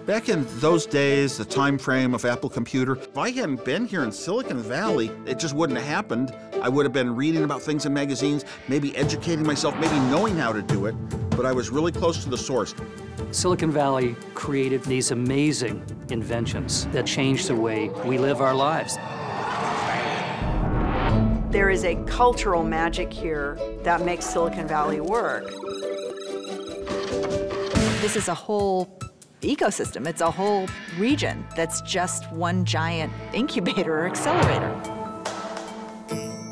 Back in those days, the time frame of Apple Computer, if I hadn't been here in Silicon Valley, it just wouldn't have happened. I would have been reading about things in magazines, maybe educating myself, maybe knowing how to do it, but I was really close to the source. Silicon Valley created these amazing inventions that changed the way we live our lives. There is a cultural magic here that makes Silicon Valley work. This is a whole ecosystem. It's a whole region that's just one giant incubator or accelerator.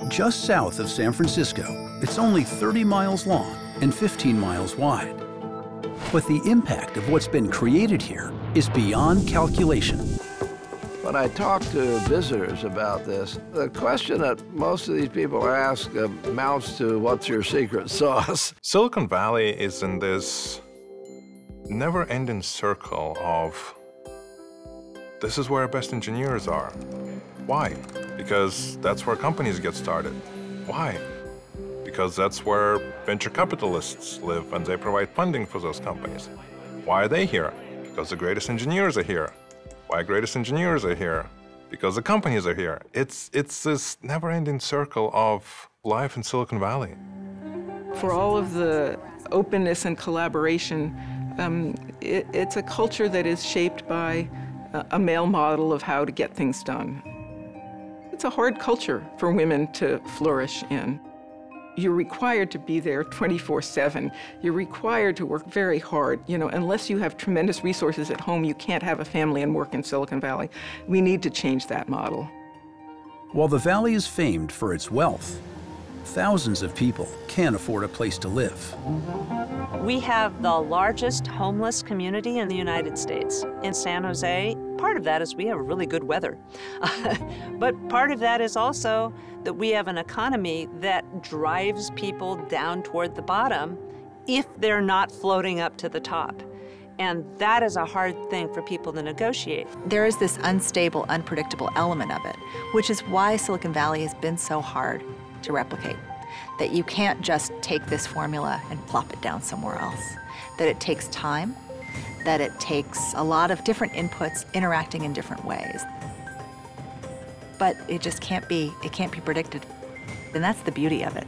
Just south of San Francisco, it's only 30 miles long and 15 miles wide. But the impact of what's been created here is beyond calculation. When I talk to visitors about this, the question that most of these people ask amounts to, what's your secret sauce? Silicon Valley is in this never-ending circle of, this is where our best engineers are. Why? Because that's where companies get started. Why? Because that's where venture capitalists live and they provide funding for those companies. Why are they here? Because the greatest engineers are here. Why greatest engineers are here? Because the companies are here. It's this never-ending circle of life in Silicon Valley. For all of the openness and collaboration, it's a culture that is shaped by a male model of how to get things done. It's a hard culture for women to flourish in. You're required to be there 24/7. You're required to work very hard. You know, unless you have tremendous resources at home, you can't have a family and work in Silicon Valley. We need to change that model. While the valley is famed for its wealth, thousands of people can't afford a place to live. We have the largest homeless community in the United States. In San Jose, part of that is we have really good weather. But part of that is also that we have an economy that drives people down toward the bottom if they're not floating up to the top. And that is a hard thing for people to negotiate. There is this unstable, unpredictable element of it, which is why Silicon Valley has been so hard to replicate. That you can't just take this formula and plop it down somewhere else. That it takes time, that it takes a lot of different inputs interacting in different ways. But it just can't be predicted. And that's the beauty of it.